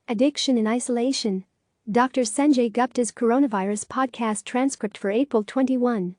Addiction in Isolation. Dr. Sanjay Gupta's Coronavirus Podcast Transcript for April 21.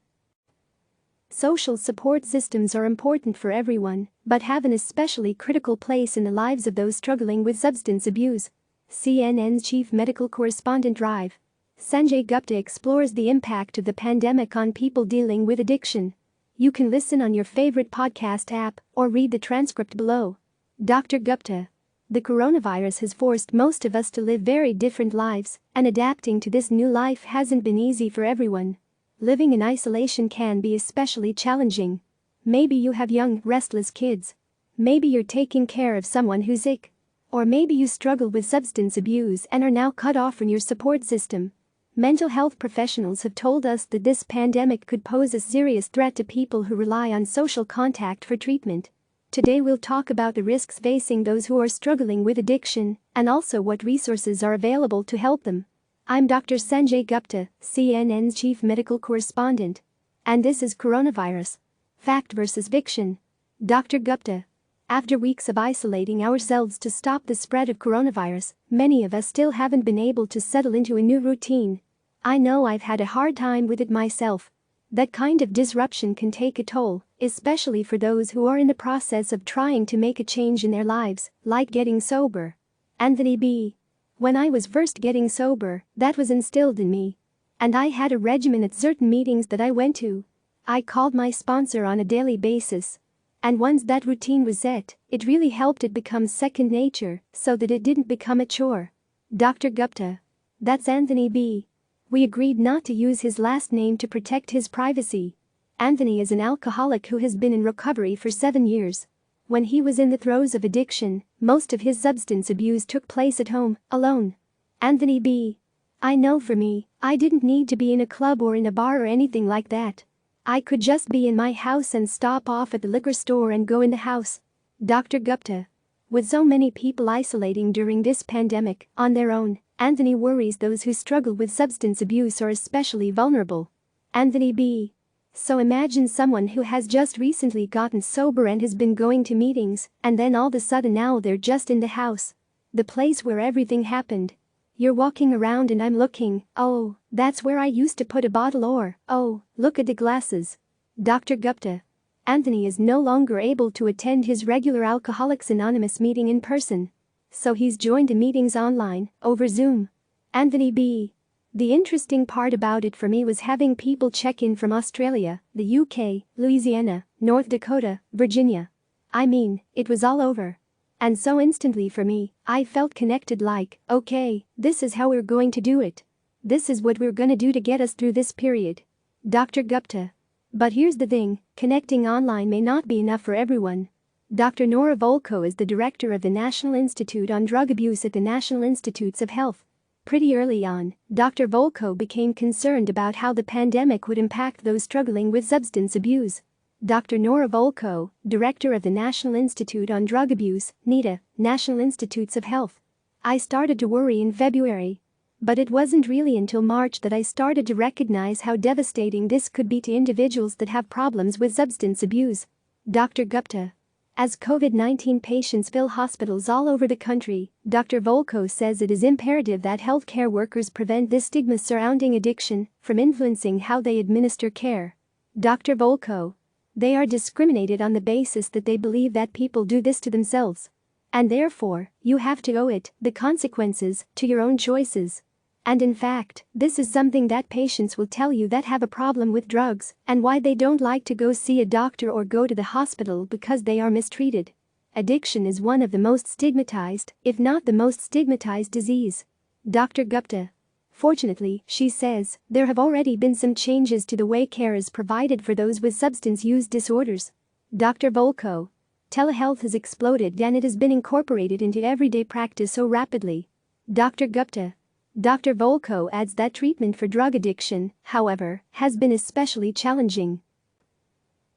Social support systems are important for everyone, but have an especially critical place in the lives of those struggling with substance abuse. CNN's Chief Medical Correspondent Dr. Sanjay Gupta explores the impact of the pandemic on people dealing with addiction. You can listen on your favorite podcast app or read the transcript below. Dr. Gupta. The coronavirus has forced most of us to live very different lives, and adapting to this new life hasn't been easy for everyone. Living in isolation can be especially challenging. Maybe you have young, restless kids. Maybe you're taking care of someone who's sick. Or maybe you struggle with substance abuse and are now cut off from your support system. Mental health professionals have told us that this pandemic could pose a serious threat to people who rely on social contact for treatment. Today we'll talk about the risks facing those who are struggling with addiction and also what resources are available to help them. I'm Dr. Sanjay Gupta, CNN's Chief Medical Correspondent. And this is Coronavirus. Fact versus Fiction. Dr. Gupta. After weeks of isolating ourselves to stop the spread of coronavirus, many of us still haven't been able to settle into a new routine. I know I've had a hard time with it myself. That kind of disruption can take a toll, especially for those who are in the process of trying to make a change in their lives, like getting sober. Anthony B. When I was first getting sober, that was instilled in me. And I had a regimen at certain meetings that I went to. I called my sponsor on a daily basis. And once that routine was set, it really helped it become second nature so that it didn't become a chore. Dr. Gupta. That's Anthony B. We agreed not to use his last name to protect his privacy. Anthony is an alcoholic who has been in recovery for 7 years. When he was in the throes of addiction, most of his substance abuse took place at home, alone. Anthony B. I know for me, I didn't need to be in a club or in a bar or anything like that. I could just be in my house and stop off at the liquor store and go in the house. Dr. Gupta. With so many people isolating during this pandemic on their own, Anthony worries those who struggle with substance abuse are especially vulnerable. Anthony B. So imagine someone who has just recently gotten sober and has been going to meetings, and then all of a sudden now they're just in the house. The place where everything happened. You're walking around and I'm looking, oh, that's where I used to put a bottle, or, oh, look at the glasses. Dr. Gupta. Anthony is no longer able to attend his regular Alcoholics Anonymous meeting in person. So he's joined the meetings online, over Zoom. Anthony B. The interesting part about it for me was having people check in from Australia, the UK, Louisiana, North Dakota, Virginia. I mean, it was all over. And so instantly for me, I felt connected, like, okay, this is how we're going to do it. This is what we're gonna do to get us through this period. Dr. Gupta. But here's the thing, connecting online may not be enough for everyone. Dr. Nora Volko is the director of the National Institute on Drug Abuse at the National Institutes of Health. Pretty early on, Dr. Volko became concerned about how the pandemic would impact those struggling with substance abuse. Dr. Nora Volko, director of the National Institute on Drug Abuse, NIDA, National Institutes of Health. I started to worry in February. But it wasn't really until March that I started to recognize how devastating this could be to individuals that have problems with substance abuse. Dr. Gupta. As COVID-19 patients fill hospitals all over the country, Dr. Volko says it is imperative that healthcare workers prevent this stigma surrounding addiction from influencing how they administer care. Dr. Volko. They are discriminated on the basis that they believe that people do this to themselves. And therefore, you have to owe it, the consequences, to your own choices. And in fact, this is something that patients will tell you that have a problem with drugs and why they don't like to go see a doctor or go to the hospital because they are mistreated. Addiction is one of the most stigmatized, if not the most stigmatized disease. Dr. Gupta. Fortunately, she says, there have already been some changes to the way care is provided for those with substance use disorders. Dr. Volko. Telehealth has exploded and it has been incorporated into everyday practice so rapidly. Dr. Gupta. Dr. Volko adds that treatment for drug addiction, however, has been especially challenging.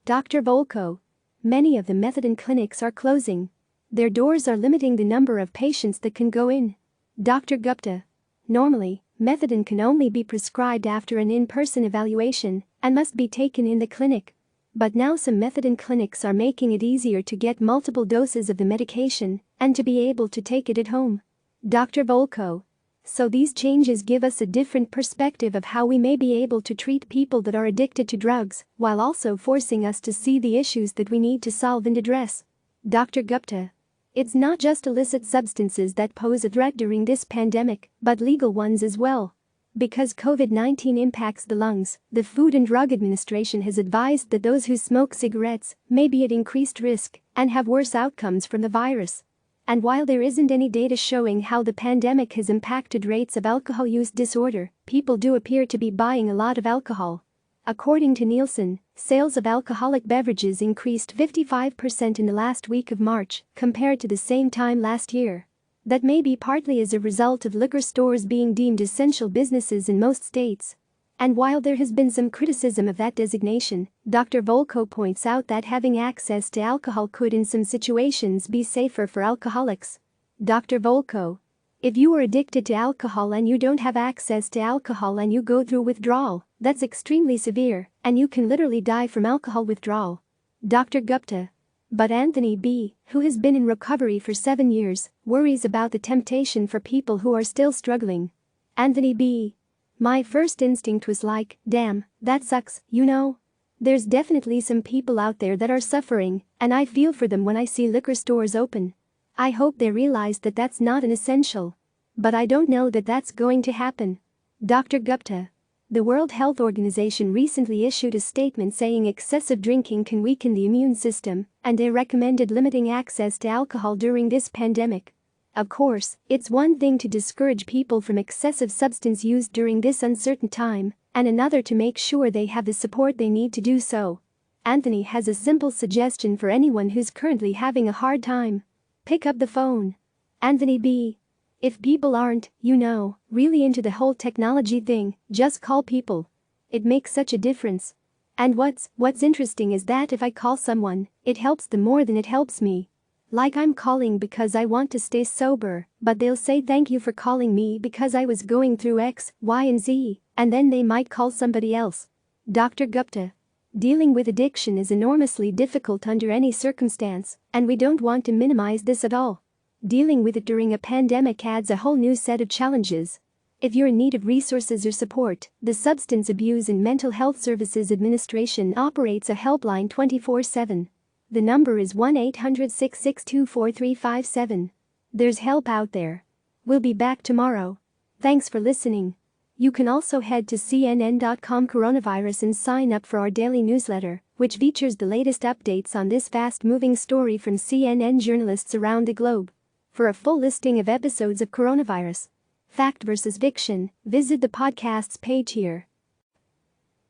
Dr. Volko. Many of the methadone clinics are closing. Their doors are limiting the number of patients that can go in. Dr. Gupta. Normally, methadone can only be prescribed after an in-person evaluation and must be taken in the clinic. But now some methadone clinics are making it easier to get multiple doses of the medication and to be able to take it at home. Dr. Volko. So these changes give us a different perspective of how we may be able to treat people that are addicted to drugs, while also forcing us to see the issues that we need to solve and address. Dr. Gupta. It's not just illicit substances that pose a threat during this pandemic, but legal ones as well. Because COVID-19 impacts the lungs, the Food and Drug Administration has advised that those who smoke cigarettes may be at increased risk and have worse outcomes from the virus. And while there isn't any data showing how the pandemic has impacted rates of alcohol use disorder, people do appear to be buying a lot of alcohol. According to Nielsen, sales of alcoholic beverages increased 55% in the last week of March compared to the same time last year. That may be partly as a result of liquor stores being deemed essential businesses in most states. And while there has been some criticism of that designation, Dr. Volko points out that having access to alcohol could in some situations be safer for alcoholics. Dr. Volko. If you are addicted to alcohol and you don't have access to alcohol and you go through withdrawal, that's extremely severe, and you can literally die from alcohol withdrawal. Dr. Gupta. But Anthony B., who has been in recovery for 7 years, worries about the temptation for people who are still struggling. Anthony B. My first instinct was like, damn, that sucks, you know? There's definitely some people out there that are suffering, and I feel for them when I see liquor stores open. I hope they realize that that's not an essential. But I don't know that that's going to happen. Dr. Gupta. The World Health Organization recently issued a statement saying excessive drinking can weaken the immune system, and they recommended limiting access to alcohol during this pandemic. Of course, it's one thing to discourage people from excessive substance use during this uncertain time, and another to make sure they have the support they need to do so. Anthony has a simple suggestion for anyone who's currently having a hard time. Pick up the phone. Anthony B. If people aren't, really into the whole technology thing, just call people. It makes such a difference. And what's interesting is that if I call someone, it helps them more than it helps me. Like I'm calling because I want to stay sober, but they'll say thank you for calling me because I was going through X, Y and Z, and then they might call somebody else. Dr. Gupta. Dealing with addiction is enormously difficult under any circumstance, and we don't want to minimize this at all. Dealing with it during a pandemic adds a whole new set of challenges. If you're in need of resources or support, the Substance Abuse and Mental Health Services Administration operates a helpline 24/7. The number is 1-800-662-4357. There's help out there. We'll be back tomorrow. Thanks for listening. You can also head to cnn.com coronavirus and sign up for our daily newsletter, which features the latest updates on this fast-moving story from CNN journalists around the globe. For a full listing of episodes of Coronavirus, Fact versus Fiction, visit the podcast's page here.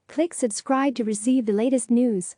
Click subscribe to receive the latest news.